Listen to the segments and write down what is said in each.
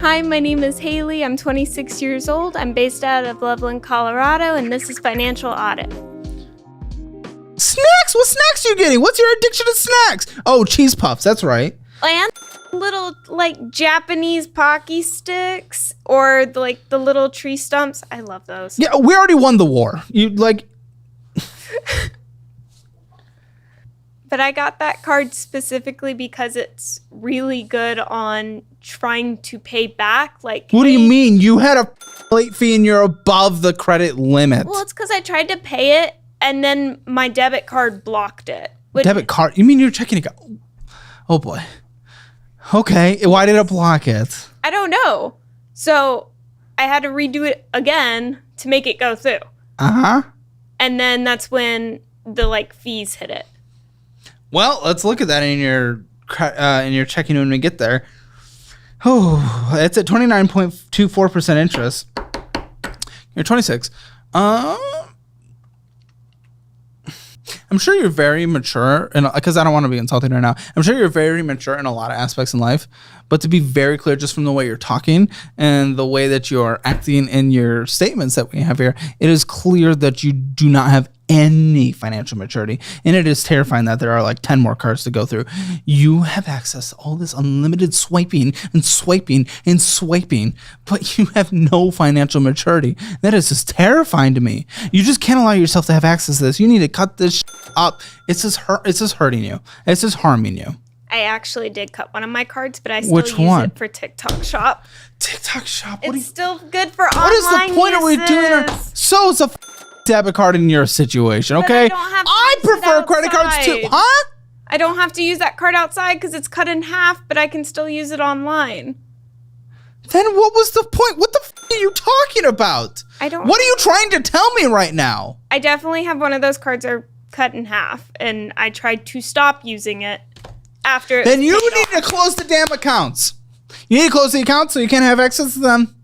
Hi, my name is Haley. I'm 26 years old. I'm based out of Loveland, Colorado, and this is Financial Audit. Snacks? What snacks are you getting? What's your addiction to snacks? Oh, cheese puffs. That's right. And little, Japanese Pocky sticks or, the little tree stumps. I love those. Yeah, we already won the war. But I got that card specifically because it's really good on trying to pay back. What do you mean? You had a late fee and you're above the credit limit. Well, it's because I tried to pay it and then my debit card blocked it. Debit card? You mean your checking account? Oh boy. Okay, why did it block it? I don't know. So I had to redo it again to make it go through. Uh-huh. And then that's when the fees hit it. Well, let's look at that in your checking when we get there. Oh, it's at 29.24% interest. You're 26. I'm sure you're very mature, and because I don't want to be insulting right now, I'm sure you're very mature in a lot of aspects in life. But to be very clear, just from the way you're talking and the way that you're acting in your statements that we have here, it is clear that you do not have any financial maturity, and it is terrifying that there are 10 more cards to go through. You have access to all this unlimited swiping and swiping and swiping, but you have no financial maturity. That is just terrifying to me. You just can't allow yourself to have access to this. You need to cut this up. It's just hurting you. It's just harming you. I actually did cut one of my cards, but I still Which use one? it for TikTok Shop. TikTok Shop? It's still good for online What is the point of we doing? So it's a debit card in your situation, okay? I prefer credit cards too. Huh? I don't have to use that card outside because it's cut in half, but I can still use it online. Then what was the point? What the are you talking about? What are you trying to tell me right now? I definitely have one of those cards are cut in half, and I tried to stop using it after. Then you need to close the damn accounts. You need to close the accounts so you can't have access to them.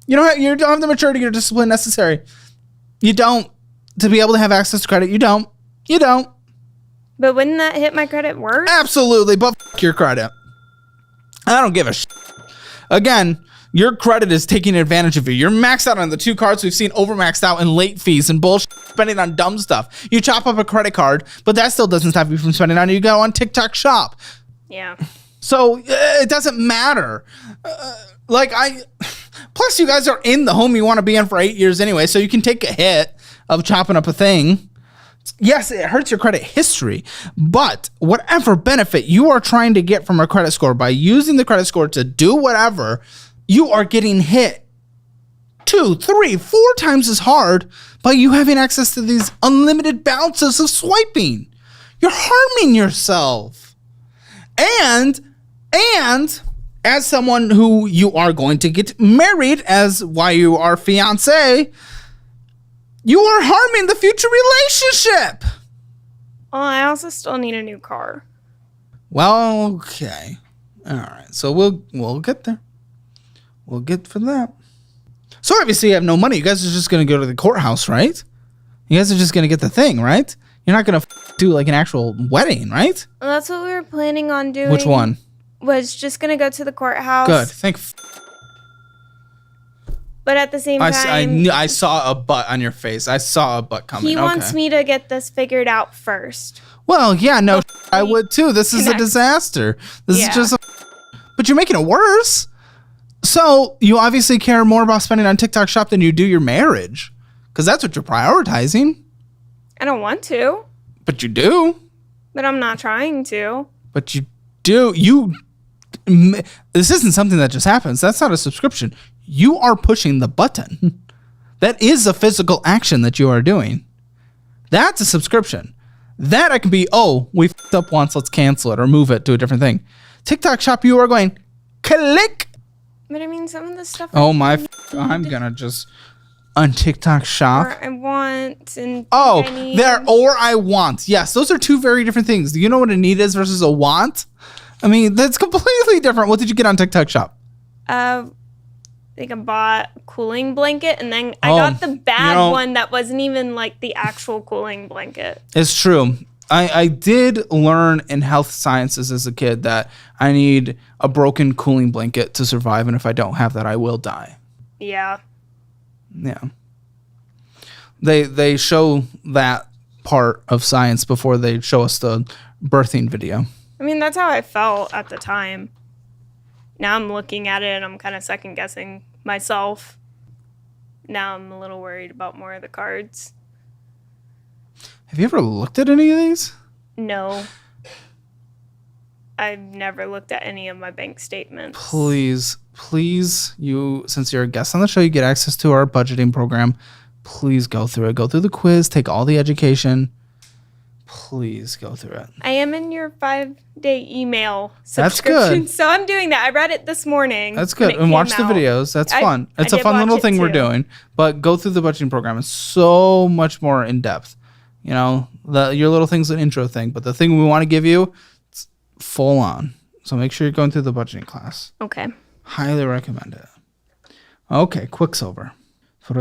You don't have the maturity or discipline necessary. You don't. To be able to have access to credit, you don't. You don't. But wouldn't that hit my credit worse? Absolutely, but your credit. I don't give a shit. Again, your credit is taking advantage of you. You're maxed out on the 2 cards we've seen overmaxed out in late fees and bullshit, spending on dumb stuff. You chop up a credit card, but that still doesn't stop you from spending on it. You go on TikTok Shop. Yeah. So it doesn't matter. Plus, you guys are in the home you want to be in for 8 years anyway, so you can take a hit of chopping up a thing. Yes, it hurts your credit history, but whatever benefit you are trying to get from a credit score by using the credit score to do whatever, you are getting hit 2, 3, 4 times as hard by you having access to these unlimited bounces of swiping. You're harming yourself. And as someone who you are going to get married, as why you are fiance, you are harming the future relationship. Well, I also still need a new car. Well, okay. All right. So we'll get there. We'll get for that. So obviously you have no money. You guys are just going to go to the courthouse, right? You guys are just going to get the thing, right? You're not going to do an actual wedding, right? Well, that's what we were planning on doing. Which one? Was just going to go to the courthouse. Good. But at the same time, I saw a butt on your face. I saw a butt coming. He wants me to get this figured out first. Well, yeah, no, I would too. This is a disaster. This is just but you're making it worse. So you obviously care more about spending on TikTok Shop than you do your marriage, because that's what you're prioritizing. I don't want to. But you do. But I'm not trying to. But you do. This isn't something that just happens. That's not a subscription. You are pushing the button. That is a physical action that you are doing. That's a subscription. That I can be, we f***ed up once, let's cancel it or move it to a different thing. TikTok Shop, you are going, click. But I mean, some of the stuff. I'm going to just, on TikTok Shop. Or I want and I want. Yes, those are 2 very different things. Do you know what a need is versus a want? I mean, that's completely different. What did you get on TikTok Shop? I think I bought a cooling blanket, and then I got the bad one that wasn't even the actual cooling blanket. It's true. I did learn in health sciences as a kid that I need a broken cooling blanket to survive, and if I don't have that, I will die. Yeah. Yeah. They show that part of science before they show us the birthing video. I mean, that's how I felt at the time. Now I'm looking at it and I'm kind of second guessing myself. Now I'm a little worried about more of the cards. Have you ever looked at any of these? No. I've never looked at any of my bank statements. Please, you, since you're a guest on the show, you get access to our budgeting program. Please go through it. Go through the quiz. Take all the education. Please go through it. I am in your 5-day email That's subscription. good. So I'm doing that. I read it this morning. That's good. And watch the videos. That's fun. It's a fun little thing we're doing. But go through the budgeting program. It's so much more in depth. You know, your little thing's an intro thing. But the thing we want to give you, it's full on. So make sure you're going through the budgeting class. Okay. Highly recommend it. Okay, Quicksilver. For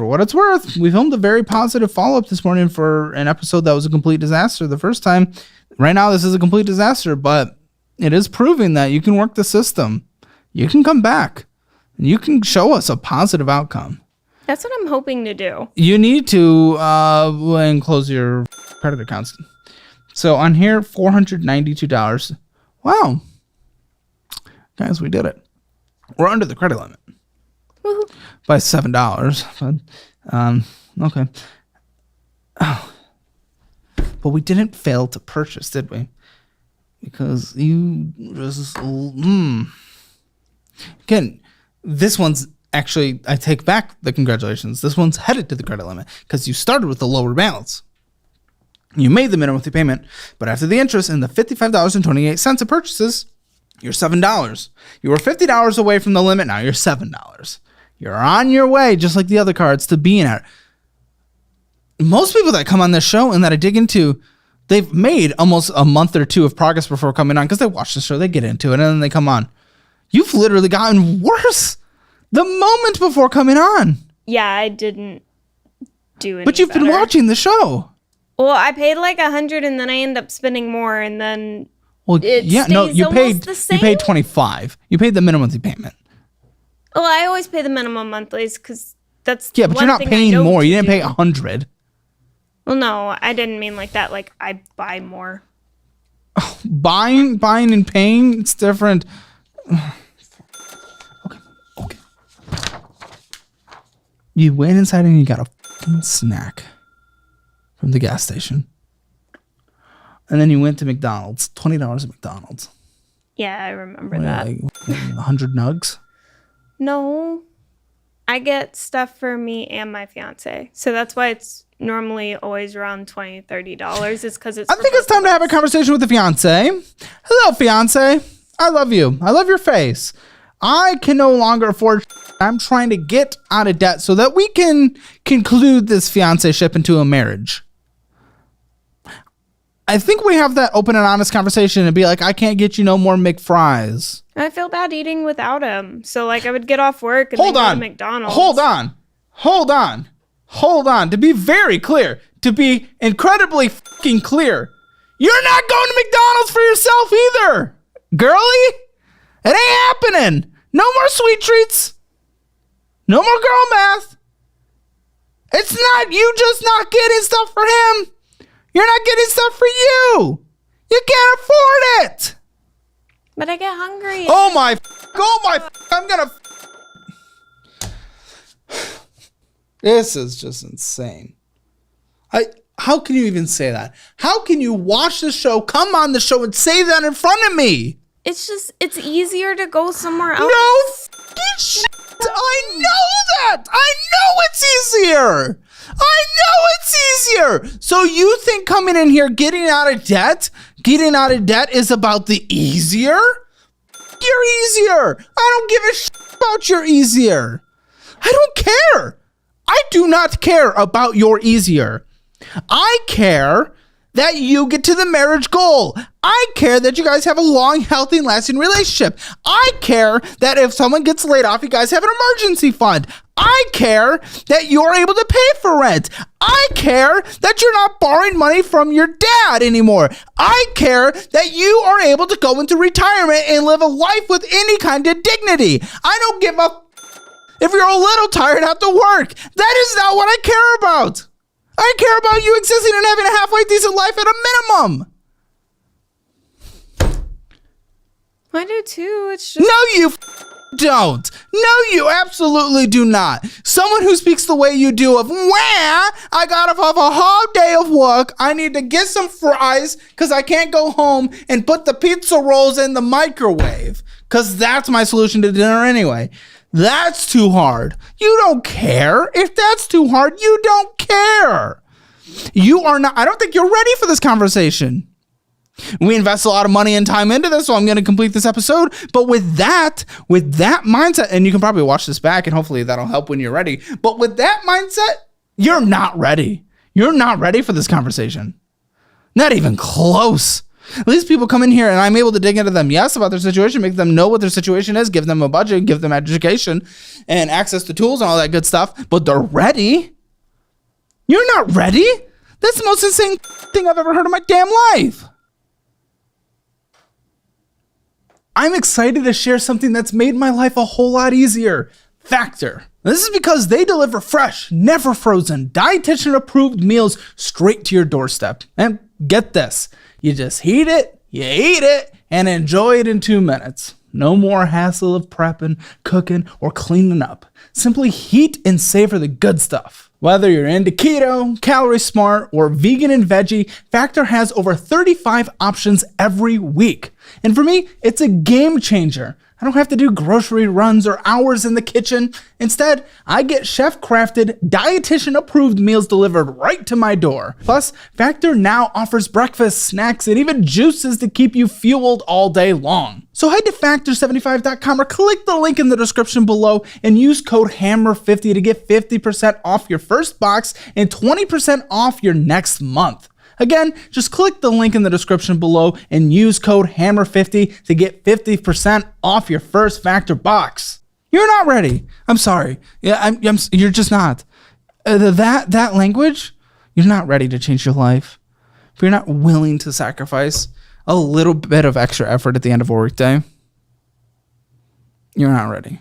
what it's worth, we filmed a very positive follow-up this morning for an episode that was a complete disaster the first time. Right now, this is a complete disaster, but it is proving that you can work the system. You can come back. And you can show us a positive outcome. That's what I'm hoping to do. You need to close your credit accounts. So on here, $492. Wow. Guys, we did it. We're under the credit limit. Woohoo. By $7. But, okay. Oh. But we didn't fail to purchase, did we? Because you just... Again, this one's actually... I take back the congratulations. This one's headed to the credit limit because you started with the lower balance. You made the minimum monthly payment, but after the interest and the $55.28 of purchases, you're $7. You were $50 away from the limit. Now you're $7. You're on your way, just like the other cards, to being at. Most people that come on this show and that I dig into, they've made almost a month or two of progress before coming on because they watch the show, they get into it, and then they come on. You've literally gotten worse the moment before coming on. Yeah, I didn't do it. But you've been watching the show. Well, I paid like $100 and then I end up spending more, and then you paid the same? You paid $25. You paid the minimum monthly payment. Well, I always pay the minimum monthlies because that's but you're not paying more. You didn't pay $100. Well, no, I didn't mean like that. Like I buy more. Oh, buying and paying, it's different. Okay. You went inside and you got a fucking snack from the gas station. And then you went to McDonald's. $20 at McDonald's. Yeah, I remember that. Like 100 nugs? No. I get stuff for me and my fiance. So that's why it's normally always around $20, $30. Is because it's... I think it's time to have a conversation with the fiance. Hello, fiance. I love you. I love your face. I can no longer afford... I'm trying to get out of debt so that we can conclude this fiancé-ship into a marriage. I think we have that open and honest conversation and be like, I can't get you no more McFries. I feel bad eating without him. So, like, I would get off work and then go to McDonald's. Hold on. To be very clear, to be incredibly fucking clear, you're not going to McDonald's for yourself either, girlie. It ain't happening. No more sweet treats. No more girl math. It's not you just not getting stuff for him. You're not getting stuff for you. You can't afford it. But I get hungry. I'm gonna... This is just insane. How can you even say that? How can you watch the show, come on the show, and say that in front of me? It's just, it's easier to go somewhere else. No fucking shit. I know that. I know it's easier. So you think coming in here, getting out of debt is about the easier? You're easier. I don't give a shit about your easier. I don't care. I do not care about your easier. I care that you get to the marriage goal. I care that you guys have a long, healthy, lasting relationship. I care that if someone gets laid off, you guys have an emergency fund. I care that you're able to pay for rent. I care that you're not borrowing money from your dad anymore. I care that you are able to go into retirement and live a life with any kind of dignity. I don't give a if you're a little tired after work. That is not what I care about. I care about you existing and having a halfway decent life at a minimum. I do too. It's just No, you don't. No, you absolutely do not. Someone who speaks the way you do of, I got off a whole day of work. I need to get some fries because I can't go home and put the pizza rolls in the microwave because that's my solution to dinner anyway. That's too hard. You don't care. If that's too hard, you don't care. You are not. I don't think you're ready for this conversation. We invest a lot of money and time into this, so I'm going to complete this episode. But with that mindset, and you can probably watch this back, and hopefully that'll help when you're ready. But with that mindset, you're not ready. You're not ready for this conversation. Not even close. These people come in here, and I'm able to dig into them, yes, about their situation, make them know what their situation is, give them a budget, give them education, and access to tools and all that good stuff. But they're ready. You're not ready. That's the most insane thing I've ever heard in my damn life. I'm excited to share something that's made my life a whole lot easier. Factor. This is because they deliver fresh, never frozen, dietitian approved meals straight to your doorstep. And get this, you just heat it, you eat it, and enjoy it in 2 minutes. No more hassle of prepping, cooking, or cleaning up. Simply heat and savor the good stuff. Whether you're into keto, calorie smart, or vegan and veggie, Factor has over 35 options every week. And for me, it's a game changer. I don't have to do grocery runs or hours in the kitchen. Instead, I get chef-crafted, dietitian-approved meals delivered right to my door. Plus, Factor now offers breakfast, snacks, and even juices to keep you fueled all day long. So head to factor75.com or click the link in the description below and use code HAMMER50 to get 50% off your first box and 20% off your next month. Again, just click the link in the description below and use code HAMMER50 to get 50% off your first Factor box. You're not ready. I'm sorry. Yeah, you're just not. That language, you're not ready to change your life. If you're not willing to sacrifice a little bit of extra effort at the end of a workday, you're not ready.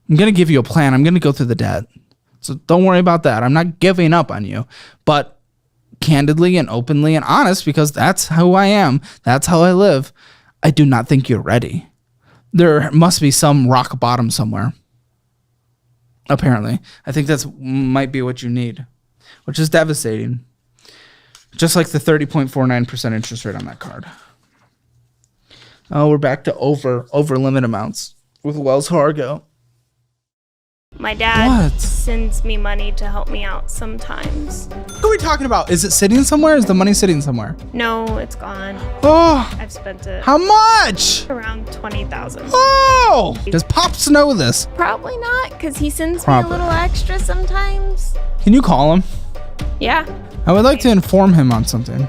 I'm going to give you a plan. I'm going to go through the debt. So don't worry about that. I'm not giving up on you. But candidly and openly and honest, because that's who I am, that's how I live, I do not think you're ready. There must be some rock bottom somewhere. Apparently. I think that's might be what you need, which is devastating. Just like the 30.49% interest rate on that card. Oh, we're back to over limit amounts with Wells Fargo. my dad What? sends me money to help me out sometimes. What are we talking about? Is it sitting somewhere? Is the money sitting somewhere? No, it's gone. Oh, I've spent it how much? around 20,000. Oh, does Pops know this? Probably not, because he sends Probably. me a little extra sometimes. Can you call him? Yeah. I would like to inform him on something.